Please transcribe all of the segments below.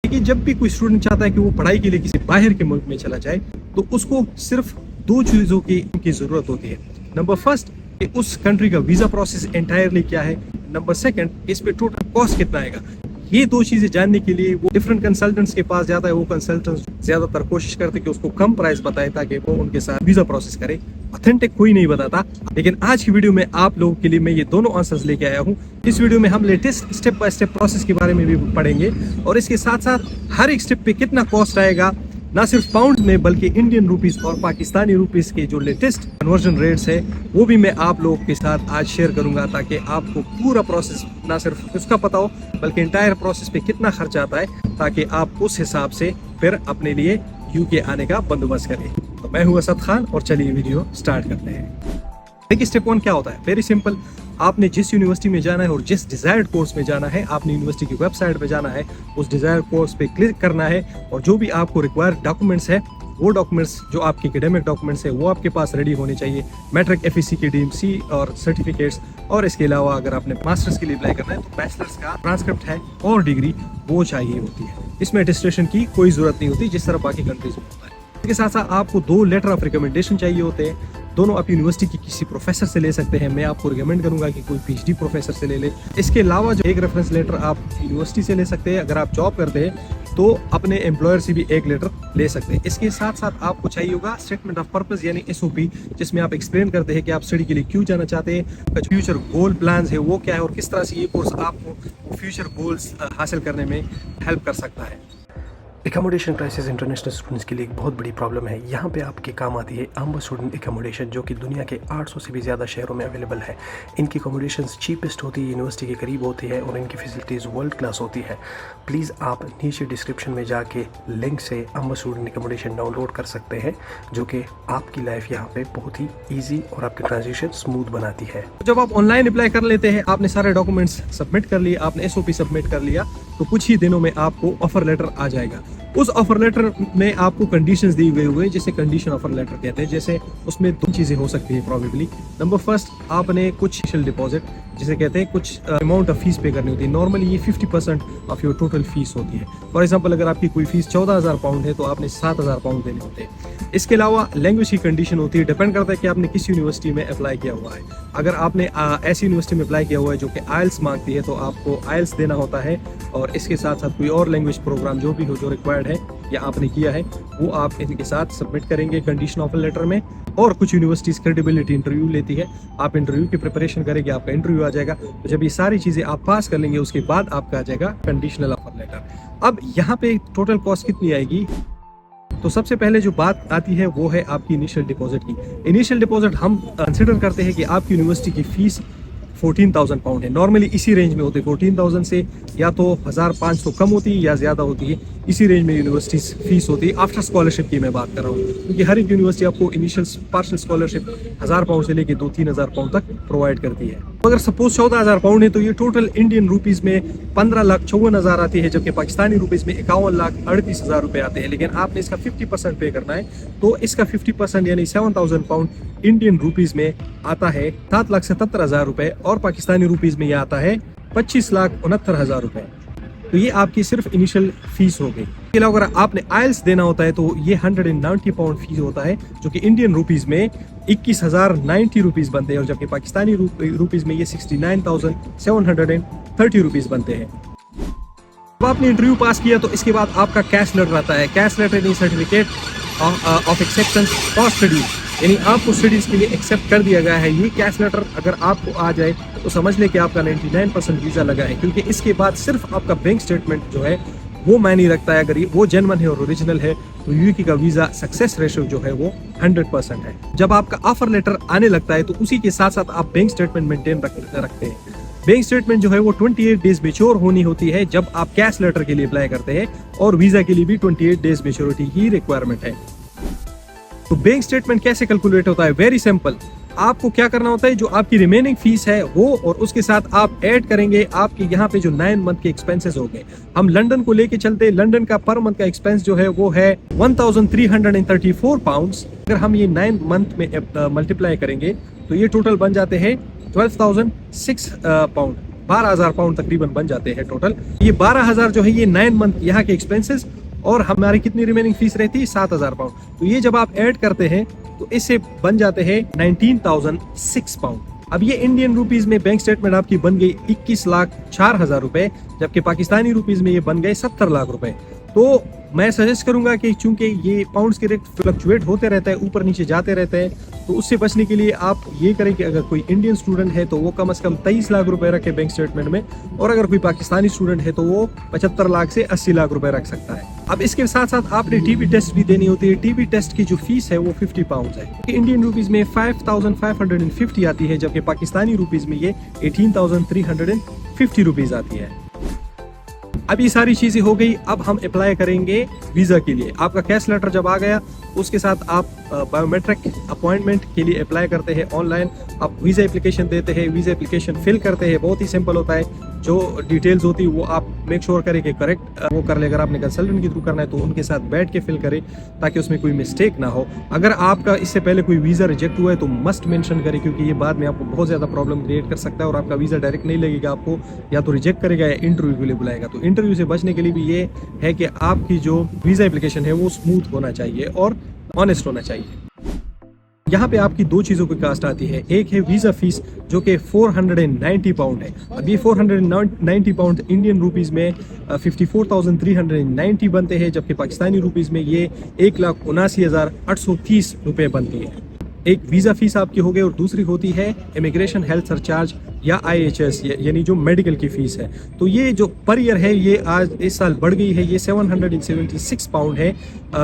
कि जब भी कोई स्टूडेंट चाहता है कि वो पढ़ाई के लिए किसी बाहर के मुल्क में चला जाए तो उसको सिर्फ दो चीज़ों की ज़रूरत होती है। नंबर फर्स्ट कि उस कंट्री का वीज़ा प्रोसेस एंटायरली क्या है, नंबर सेकंड इस पे टोटल कॉस्ट कितना आएगा। ये दो चीज़ें जानने के लिए वो डिफरेंट कंसल्टेंट्स के पास जाता है। वो कंसल्टेंट्स ज़्यादातर कोशिश करते हैं कि उसको कम प्राइस बताए ताकि वो उनके साथ वीज़ा प्रोसेस करे। ऑथेंटिक कोई नहीं बताता। लेकिन आज की वीडियो में आप लोगों के लिए मैं ये दोनों आंसर्स लेके आया हूँ। इस वीडियो में हम latest step by step process के बारे में भी पढ़ेंगे और इसके साथ साथ हर एक स्टेप पे कितना कॉस्ट आएगा, ना सिर्फ पाउंड में बल्कि इंडियन रुपीस और पाकिस्तानी रुपीस के जो लेटेस्ट कन्वर्जन रेट्स है वो भी मैं आप लोगों के साथ आज शेयर करूंगा, ताकि आपको पूरा प्रोसेस ना सिर्फ उसका पता हो बल्कि इंटायर प्रोसेस पे कितना खर्चा आता है, ताकि आप उस हिसाब से फिर अपने लिए यूके आने का बंदोबस्त करें। तो मैं हूं असद खान और चलिए वीडियो स्टार्ट करते हैं। देखिए स्टेप 1 क्या होता है, वेरी सिंपल। आपने जिस यूनिवर्सिटी में जाना है और जिस डिजायर्ड कोर्स में जाना है, आपने यूनिवर्सिटी की वेबसाइट पे जाना है, उस डिजायर्ड कोर्स पे क्लिक करना है और जो भी आपको रिक्वायर्ड डॉक्यूमेंट्स है वो डॉक्यूमेंट्स जो आपके एकेडमिक डॉक्यूमेंट्स है वो आपके पास रेडी होने चाहिए। मैट्रिक, एफएससी की डीएमसी और सर्टिफिकेट्स, और इसके अलावा अगर आपने मास्टर्स के लिए अप्लाई करना है तो बैचलर्स का ट्रांसक्रिप्ट है और डिग्री वो चाहिए होती है। इसमें अटेस्टेशन की कोई जरूरत नहीं होती जिस तरह बाकी कंट्रीज में होता है। इसके साथ साथ आपको 2 लेटर ऑफ रिकमेंडेशन चाहिए होते हैं। दोनों आप यूनिवर्सिटी की किसी प्रोफेसर से ले सकते हैं। मैं आपको रिकमेंड करूंगा कि कोई पीएचडी प्रोफेसर से ले ले। इसके अलावा जो एक रेफरेंस लेटर आप यूनिवर्सिटी से ले सकते हैं। अगर आप जॉब करते हैं तो अपने एम्प्लॉयर से भी एक लेटर ले सकते हैं। इसके साथ साथ आपको चाहिए होगा स्टेटमेंट ऑफ पर्पस यानी एसओपी, जिसमें आप एक्सप्लेन करते हैं कि आप स्टडी के लिए क्यों जाना चाहते हैं, फ्यूचर गोल प्लान्स है वो क्या है और किस तरह से ये कोर्स आपको फ्यूचर गोल्स हासिल करने में हेल्प कर सकता है। एकोमोडेशन क्राइसिस इंटरनेशनल स्टूडेंट्स के लिए एक बहुत बड़ी प्रॉब्लम है। यहाँ पे आपके काम आती है आम्बा स्टूडेंट एकोमोडेशन, जो कि दुनिया के 800 से भी ज़्यादा शहरों में अवेलेबल है। इनकी एकोमोडेशंस चीपेस्ट होती है, यूनिवर्सिटी के करीब होती है और इनकी फैसिलिटीज़ वर्ल्ड क्लास होती है। प्लीज़ आप नीचे डिस्क्रिप्शन में जाके लिंक से आम्बा स्टूडेंट एकोमोडेशन डाउनलोड कर सकते हैं, जो कि आपकी लाइफ यहाँ पे बहुत ही ईजी और आपकी ट्रांजिशन स्मूथ बनाती है। जब आप ऑनलाइन अप्लाई कर लेते हैं, आपने सारे डॉक्यूमेंट्स सबमिट कर लिए, आपने एसओपी सबमिट कर लिया, तो कुछ ही दिनों में आपको ऑफर लेटर आ जाएगा। उस ऑफर लेटर में आपको कंडीशंस दी गई हुए जिसे कंडीशन ऑफर लेटर कहते हैं। जैसे उसमें 2 चीजें हो सकती है प्रॉबेबली। नंबर फर्स्ट, आपने कुछ इनिशियल डिपॉजिट जिसे कहते हैं कुछ अमाउंट ऑफ फीस पे करनी होती है। नॉर्मली ये 50% ऑफ योर टोटल फीस होती है। फॉर एग्जांपल अगर आपकी कोई फीस 14,000 पाउंड है तो आपने 7,000 पाउंड देने होते हैं। इसके अलावा लैंग्वेज की कंडीशन होती है, डिपेंड करता है कि आपने किस यूनिवर्सिटी में अप्लाई किया हुआ है। अगर आपने ऐसी यूनिवर्सिटी में अप्लाई किया हुआ है जो कि आइल्स मांगती है तो आपको आइल्स देना होता है, और इसके साथ साथ कोई और लैंग्वेज प्रोग्राम जो भी हो जो रिक्वायर्ड है या आपने किया है वो आप इनके साथ सबमिट करेंगे कंडीशन ऑफर लेटर में। और कुछ यूनिवर्सिटीज क्रेडिबिलिटी इंटरव्यू लेती है, आप इंटरव्यू की प्रिपरेशन करेंगे, आपका इंटरव्यू आ जाएगा। तो जब ये सारी चीजें आप पास कर लेंगे उसके बाद आपका आ जाएगा कंडीशनल ऑफर लेटर। अब यहाँ पे टोटल कॉस्ट कितनी आएगी, तो सबसे पहले जो बात आती है वो है आपकी इनिशियल डिपॉजिट की। इनिशियल डिपॉजिट हम कंसिडर करते हैं कि आपकी यूनिवर्सिटी की फीस 14,000 पाउंड है। नॉर्मली इसी रेंज में होती है, 14,000 से या तो 1,500 कम होती है या ज़्यादा होती है। इसी रेंज में यूनिवर्सिटी फीस होती है। आफ्टर स्कॉलरशिप की मैं बात कर रहा हूँ, क्योंकि हर एक यूनिवर्सिटी आपको इनिशियल पार्शियल स्कॉलरशिप 1,000 पाउंड से लेके 2-3,000 पाउंड तक प्रोवाइड करती है। तो अगर सपोज 14,000 पाउंड है तो ये टोटल इंडियन रुपीज़ में 15,54,000 आती है, जबकि पाकिस्तानी रुपीज़ में 51,38,000 रुपये आते हैं। लेकिन आपने इसका 50% पे करना है, तो इसका 50% यानी 7,000 पाउंड इंडियन रुपीज़ में आता है 7,77,000 रुपये, और पाकिस्तानी रुपीज़ में यह आता है 25,69,000 रुपये। तो ये आपकी सिर्फ इनिशियल फीस हो गई। इसके अलावा अगर आपने आइल्स देना होता है तो ये 190 पाउंड फीस होता है, जो कि इंडियन रुपीज़ में 21,090 रुपीज़ बनते हैं, और जबकि पाकिस्तानी रुपीज़ में ये 69,730 रुपीज़ बनते हैं। जब आपने इंटरव्यू पास किया तो इसके बाद आपका कैश लेटर आता है। कैश लेटर यानी certificate of acceptance for studies, यानी आपको स्टडीज के लिए एक्सेप्ट कर दिया गया है। ये कैश लेटर अगर आपको आ जाए तो समझ ले कि आपका 99% वीज़ा लगा है, क्योंकि इसके बाद सिर्फ आपका बैंक स्टेटमेंट जो है वो मायने रखता है। अगर वो जेन्युइन है और ओरिजिनल है तो यूके का वीज़ा सक्सेस रेशियो जो है वो 100% है। जब आपका ऑफर लेटर आने लगता है तो उसी के साथ साथ आप बैंक स्टेटमेंट मेंटेन रखते हैं। बैंक स्टेटमेंट जो है वो 28 डेज मेच्योर होनी होती है जब आप कैश लेटर के लिए अप्लाई करते हैं, और वीज़ा के लिए भी 28 डेज मेच्योरिटी की रिक्वायरमेंट है। तो बैंक स्टेटमेंट कैसे कैलकुलेट होता है, वेरी सिंपल। आपको क्या करना होता है, जो आपकी रिमेनिंग फीस है वो और उसके साथ आप ऐड करेंगे आपके यहाँ पे जो 9 मंथ के एक्सपेंसेस हो गए। हम लंदन को लेके चलते हैं, लंदन का पर मंथ का एक्सपेंस जो है वो है 1,334 पाउंड्स। अगर हम ये 9 मंथ में मल्टीप्लाई करेंगे तो ये टोटल बन जाते हैं 12,006 पाउंड। 12,000 पाउंड तकरीबन बन जाते हैं टोटल। ये 12,000 जो है ये 9 मंथ यहाँ के एक्सपेंसेस, और हमारी कितनी रिमेनिंग फीस रहती है 7,000 पाउंड। तो ये जब आप ऐड करते हैं तो इससे बन जाते हैं 19,006 पाउंड। अब ये इंडियन रुपीज में बैंक स्टेटमेंट आपकी बन गई 21,04,000 रुपए, जबकि पाकिस्तानी रुपीज में ये बन गए 70 लाख रुपए। तो मैं सजेस्ट करूंगा कि चूंकि ये पाउंड्स के रेट फ्लक्चुएट होते रहता है, ऊपर नीचे जाते रहते हैं, तो उससे बचने के लिए आप ये करें कि अगर कोई इंडियन स्टूडेंट है तो वो कम से कम 23 लाख रुपए रखे बैंक स्टेटमेंट में, और अगर कोई पाकिस्तानी स्टूडेंट है तो वो 75 लाख से 80 लाख रुपए रख सकता है। अब इसके साथ साथ आपने टीबी टेस्ट भी देनी होती है। टीबी टेस्ट की जो फीस है वो 50 पाउंड है। इंडियन रुपीज में 5,550 आती है, जबकि पाकिस्तानी रुपीज में ये 18,350 रुपीज आती है। अब ये सारी चीजें हो गई। अब हम अप्लाई करेंगे वीजा के लिए। आपका कैश लेटर जब आ गया, उसके साथ आप बायोमेट्रिक अपॉइंटमेंट के लिए अप्लाई करते हैं ऑनलाइन। आप वीजा एप्लीकेशन देते हैं, वीजा एप्लीकेशन फिल करते हैं। बहुत ही सिंपल होता है। जो डिटेल्स होती है वो आप मेक श्योर करें कि करेक्ट वो कर ले। अगर आपने कंसल्टेंट के थ्रू करना है तो उनके साथ बैठ के फिल करें ताकि उसमें कोई मिस्टेक ना हो। अगर आपका इससे पहले कोई वीजा रिजेक्ट हुआ है तो मस्ट मेंशन करें, क्योंकि ये बाद में आपको बहुत ज्यादा प्रॉब्लम क्रिएट कर सकता है और आपका वीजा डायरेक्ट नहीं लगेगा, आपको या तो रिजेक्ट करेगा या इंटरव्यू के लिए बुलाएगा। तो इंटरव्यू से बचने के लिए भी ये है कि आपकी जो वीजा एप्लीकेशन है वो स्मूथ होना चाहिए और ऑनेस्ट होना चाहिए। यहाँ पे आपकी दो चीजों की कास्ट आती है। एक है वीजा फीस जो कि 490 पाउंड है। अब ये 490 पाउंड इंडियन रुपीस में 54,390 बनते हैं, जबकि पाकिस्तानी रुपीस में ये 1,79,830 रुपए बनती है। एक वीजा फीस आपकी हो गई, और दूसरी होती है इमिग्रेशन हेल्थ सरचार्ज या IHS, यानी जो मेडिकल की फीस है। तो ये जो पर ईयर है ये आज इस साल बढ़ गई है। ये 776 पाउंड है,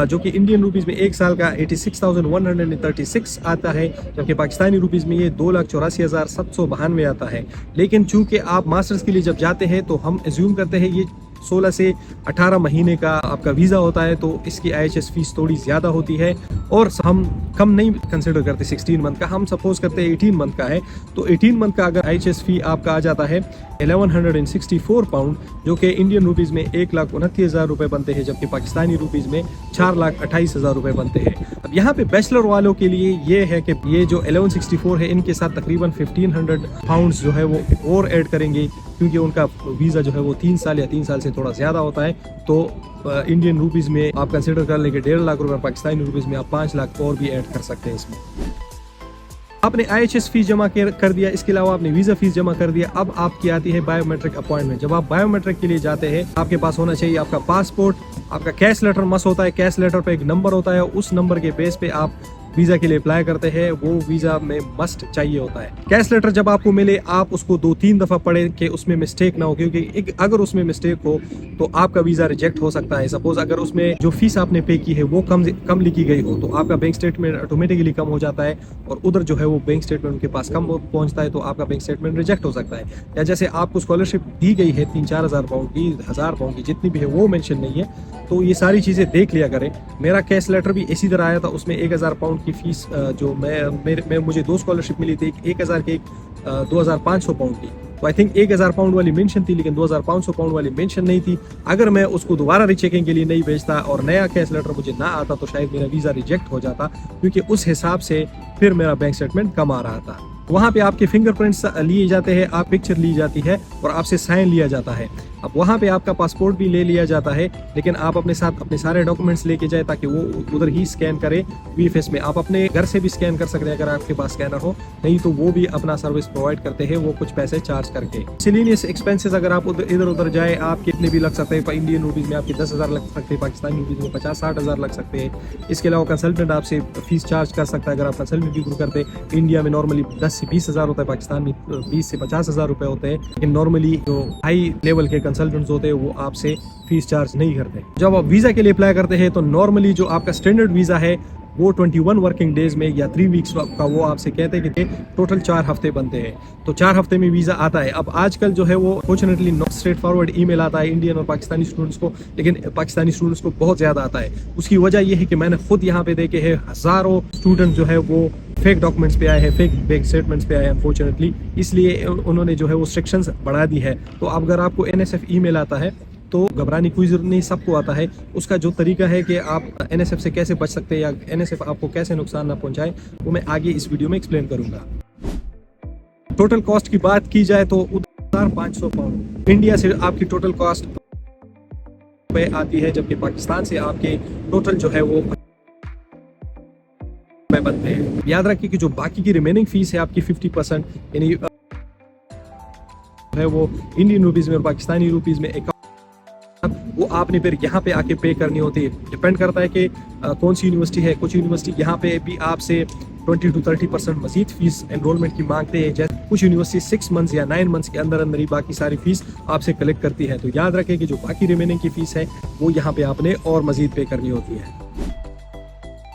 जो कि इंडियन रुपीस में एक साल का 86,136 आता है, जबकि पाकिस्तानी रुपीस में ये 2,84,792 आता है। लेकिन चूंकि आप मास्टर्स के लिए जब जाते हैं तो हम एज्यूम करते हैं ये 16 से 18 महीने का आपका वीज़ा होता है, तो इसकी IHS फीस थोड़ी ज़्यादा होती है, और हम कम नहीं कंसिडर करते 16 मंथ का, हम सपोज करते हैं 18 मंथ का है। तो 18 मंथ का अगर IHS फी आपका आ जाता है 1164 पाउंड, जो कि इंडियन रुपीज़ में 1,29,000 रुपये बनते हैं, जबकि पाकिस्तानी रुपीज़ में 4,28,000 रुपये बनते हैं। अब यहाँ पे बैचलर वालों के लिए ये है कि ये जो 1164 है इनके साथ तकरीबन 1,500 पाउंड्स जो है वो और ऐड करेंगे, क्योंकि उनका वीज़ा जो है वो 3 साल या 3 साल से थोड़ा ज़्यादा होता है। तो इंडियन रुपीज़ में आप कंसिडर कर लेंगे 1.5 लाख रुपए, पाकिस्तानी रुपीज़ में आप 5 लाख और भी ऐड कर सकते हैं इसमें। आपने IHS फीस जमा कर दिया, इसके अलावा आपने वीज़ा फीस जमा कर दिया। अब आपकी आती है बायोमेट्रिक अपॉइंटमेंट। जब आप बायोमेट्रिक के लिए जाते हैं आपके पास होना चाहिए आपका पासपोर्ट, आपका कैश लेटर मस्ट होता है। कैश लेटर पे एक नंबर होता है, उस नंबर के बेस पे आप वीजा के लिए अप्लाई करते हैं, वो वीजा में मस्ट चाहिए होता है। कैश लेटर जब आपको मिले आप उसको 2-3 दफा पढ़ें कि उसमें मिस्टेक ना हो, क्योंकि अगर उसमें मिस्टेक हो तो आपका वीजा रिजेक्ट हो सकता है। सपोज अगर उसमें जो फीस आपने पे की है वो कम लिखी गई हो तो आपका बैंक स्टेटमेंट ऑटोमेटिकली कम हो जाता है, और उधर जो है वो बैंक स्टेटमेंट उनके पास कम पहुंचता है, तो आपका बैंक स्टेटमेंट रिजेक्ट हो सकता है। या जैसे आपको स्कॉलरशिप दी गई है 3-4 हज़ार पाउंड की, 1000 पाउंड की, जितनी भी है वो मेंशन नहीं है, तो ये सारी चीज़ें देख लिया करें। मेरा कैश लेटर भी इसी तरह आया था, उसमें 1,000 पाउंड की फीस जो मुझे 2 स्कॉलरशिप मिली थी, 1,000 की 2,500 पाउंड की। तो आई थिंक 1,000 पाउंड वाली मेंशन थी, लेकिन 2,500 पाउंड वाली मेंशन नहीं थी। अगर मैं उसको दोबारा रीचेकिंग के लिए नहीं भेजता और नया कैश लेटर मुझे ना आता तो शायद मेरा वीज़ा रिजेक्ट हो जाता, क्योंकि उस हिसाब से फिर मेरा बैंक स्टेटमेंट कम आ रहा था। वहाँ पे आपके फिंगरप्रिंट्स लिए जाते हैं, आप पिक्चर ली जाती है और आपसे साइन लिया जाता है। अब वहाँ पे आपका पासपोर्ट भी ले लिया जाता है, लेकिन आप अपने साथ अपने सारे डॉक्यूमेंट्स लेके जाए ताकि वो उधर ही स्कैन करे VFS में। आप अपने घर से भी स्कैन कर सकते हैं अगर आपके पास स्कैनर हो, नहीं तो वो भी अपना सर्विस प्रोवाइड करते हैं, वो कुछ पैसे चार्ज करके। मिसलेनियस एक्सपेंसेस अगर आप इधर उधर जाए आप कितने भी लग सकते हैं। इंडियन रुपीज़ में आपके 10,000 लग सकते हैं, पाकिस्तानी रुपीज़ में 50-60 हज़ार लग सकते हैं। इसके अलावा कंसल्टेंट आपसे फीस चार्ज कर सकता है अगर आप कंसल्टेंट की थ्रू करते हैं। इंडिया में नॉर्मली 10 से 20 हज़ार होता है, पाकिस्तान में 20 से 50 हज़ार रुपये होते हैं, लेकिन नॉर्मली जो हाई लेवल के कंसल्टेंट्स होते हैं वो आपसे फीस चार्ज नहीं करते। जब आप वीज़ा के लिए अप्लाई करते हैं तो नॉर्मली जो आपका स्टैंडर्ड वीज़ा है वो 21 वर्किंग डेज में या 3 वीक्स का वो आपसे कहते हैं कि टोटल 4 हफ्ते बनते हैं, तो 4 हफ्ते में वीज़ा आता है। अब आजकल जो है वो fortunately not straight forward email आता है इंडियन और पाकिस्तानी स्टूडेंट्स को, लेकिन पाकिस्तानी स्टूडेंट्स को बहुत ज़्यादा आता है। उसकी वजह ये है कि मैंने खुद यहाँ पे देखे हैं हज़ारों स्टूडेंट जो है वो फेक डॉक्यूमेंट्स पे आए हैं, फेक बैंक स्टेटमेंट्स पे आए हैं अनफॉर्चुनेटली, इसलिए उन्होंने जो है वो रिस्ट्रिक्शंस बढ़ा दी है। तो अब अगर आपको NSF ईमेल आता है तो घबराने की कोई जरूरत नहीं, सबको आता है। उसका जो तरीका है कि आप NSF से कैसे बच सकते हैं या NSF आपको कैसे नुकसान ना पहुंचाए, वो मैं आगे इस वीडियो में एक्सप्लेन करूंगा। टोटल कॉस्ट की बात की जाए तो 1500 पाउंड इंडिया से आपकी टोटल कॉस्ट पे आती है, जबकि पाकिस्तान से आपके टोटल जो है वो बनते हैं। याद रखिए कि जो बाकी की रिमेनिंग फीस है आपकी 50% यानी है वो इंडियन रुपीज में और पाकिस्तानी रुपीज में एक वो आपने फिर यहाँ पे आके पे करनी होती है। डिपेंड करता है कि कौन सी यूनिवर्सिटी है। कुछ यूनिवर्सिटी यहाँ पे भी आपसे 20 to 30% मजीद फीस एनरोलमेंट की मांगते हैं, जैसे कुछ यूनिवर्सिटी 6 मंथ्स या 9 मंथ्स के अंदर अंदर ही बाकी सारी फीस आपसे कलेक्ट करती है। तो याद रखें कि जो बाकी रिमेनिंग की फीस है वो यहाँ पे आपने और मजीद पे करनी होती है।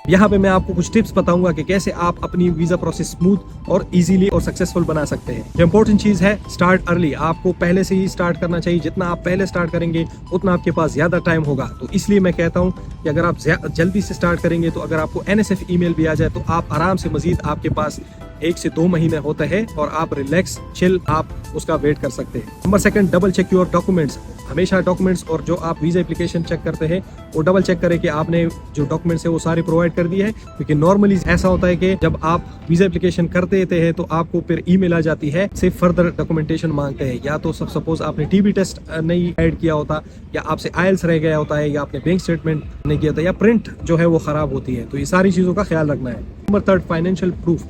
यहाँ पे मैं आपको कुछ टिप्स बताऊंगा कि कैसे आप अपनी वीजा प्रोसेस स्मूथ और इजीली और सक्सेसफुल बना सकते हैं। जो इंपॉर्टेंट चीज है, स्टार्ट अर्ली। आपको पहले से ही स्टार्ट करना चाहिए। जितना आप पहले स्टार्ट करेंगे उतना आपके पास ज्यादा टाइम होगा। तो इसलिए मैं कहता हूँ कि अगर आप जल्दी से स्टार्ट करेंगे तो अगर आपको NSF ईमेल भी आ जाए तो आप आराम से मजीद आपके पास 1 से 2 महीने होता है और आप रिलैक्स चिल आप उसका वेट कर सकते हैं। Number 2, double check your documents. हमेशा डॉक्यूमेंट्स और जो आप वीजा एप्लीकेशन चेक करते हैं वो डबल चेक करें कि आपने जो डॉक्यूमेंट्स है वो सारे प्रोवाइड कर दिए हैं, क्योंकि नॉर्मली ऐसा होता है कि जब आप वीजा एप्लीकेशन करते हैं तो आपको फिर ईमेल आ जाती है से फर्दर डॉक्यूमेंटेशन मांगते हैं। या तो सपोज आपने TB टेस्ट नहीं ऐड किया होता, या आपसे IELTS रह गया होता है, या आपने बैंक स्टेटमेंट नहीं किया था, या प्रिंट जो है वो खराब होती है। तो ये सारी चीजों का ख्याल रखना है। Number 3, financial proof.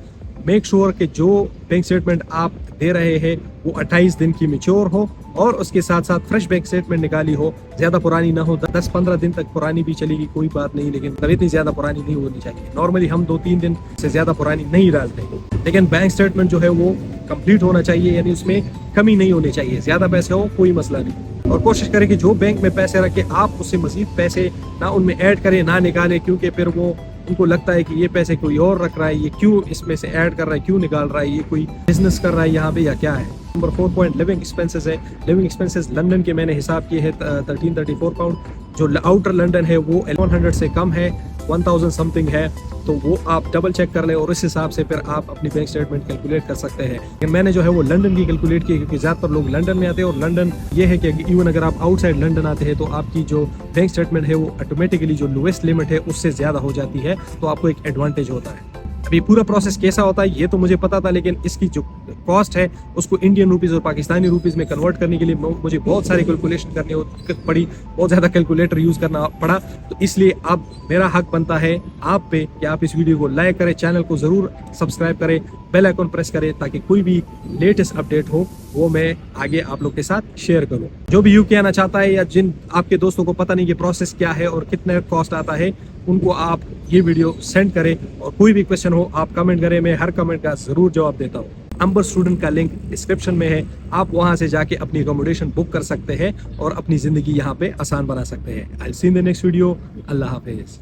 Make sure कि जो बैंक स्टेटमेंट आप दे रहे हैं वो 28 दिन की मैच्योर हो और उसके साथ साथ फ्रेश बैंक स्टेटमेंट निकाली हो। ज्यादा पुरानी ना हो, 10-15 दिन तक पुरानी भी चलेगी, कोई बात नहीं, लेकिन इतनी ज्यादा पुरानी नहीं होनी चाहिए। नॉर्मली हम 2-3 दिन से ज्यादा पुरानी नहीं डालते, लेकिन बैंक स्टेटमेंट जो है वो कंप्लीट होना चाहिए, यानी उसमें कमी नहीं होनी चाहिए। ज्यादा पैसे हो कोई मसला नहीं। और कोशिश करें कि जो बैंक में पैसे रखे आप उससे मजीद पैसे ना उनमें ऐड करें ना निकालें, क्योंकि फिर वो उनको लगता है कि ये पैसे कोई और रख रहा है, ये क्यों इसमें से ऐड कर रहा है, क्यों निकाल रहा है, ये कोई बिजनेस कर रहा है यहाँ पे या क्या है। नंबर 4 पॉइंट, लिविंग एक्सपेंसेस है। लिविंग एक्सपेंसेस लंदन के मैंने हिसाब किए हैं 1334 पाउंड। जो आउटर लंदन है वो 1100 से कम है, 1000 समथिंग है। तो वो आप डबल चेक कर लें और इस हिसाब से फिर आप अपनी बैंक स्टेटमेंट कैलकुलेट कर सकते हैं। लेकिन मैंने जो है वो लंदन की कैलकुलेट की, क्योंकि ज़्यादातर लोग लंदन में आते हैं और लंदन ये है कि इवन अगर आप आउटसाइड लंदन आते हैं तो आपकी जो बैंक स्टेटमेंट है वो ऑटोमेटिकली जो लोएस्ट लिमिट है उससे ज़्यादा हो जाती है, तो आपको एक एडवांटेज होता है। अभी पूरा प्रोसेस कैसा होता है ये तो मुझे पता था, लेकिन इसकी जो कॉस्ट है उसको इंडियन रुपीज़ और पाकिस्तानी रुपीज़ में कन्वर्ट करने के लिए मुझे बहुत सारी कैलकुलेशन करनी पड़ी, बहुत ज़्यादा कैलकुलेटर यूज़ करना पड़ा। तो इसलिए अब मेरा हक बनता है आप पे कि आप इस वीडियो को लाइक करें, चैनल को ज़रूर सब्सक्राइब करें, बेल आइकन प्रेस करें, ताकि कोई भी लेटेस्ट अपडेट हो वो मैं आगे आप लोग के साथ शेयर करूं। जो भी UK आना चाहता है या जिन आपके दोस्तों को पता नहीं कि प्रोसेस क्या है और कितने कॉस्ट आता है, उनको आप ये वीडियो सेंड करें और कोई भी क्वेश्चन हो आप कमेंट करें, मैं हर कमेंट का ज़रूर जवाब देता हूँ। अम्बर स्टूडेंट का लिंक डिस्क्रिप्शन में है, आप वहां से जाके अपनी अकोमोडेशन बुक कर सकते हैं और अपनी ज़िंदगी यहाँ पे आसान बना सकते हैं। I will see in the next video. अल्लाह हाफिज़।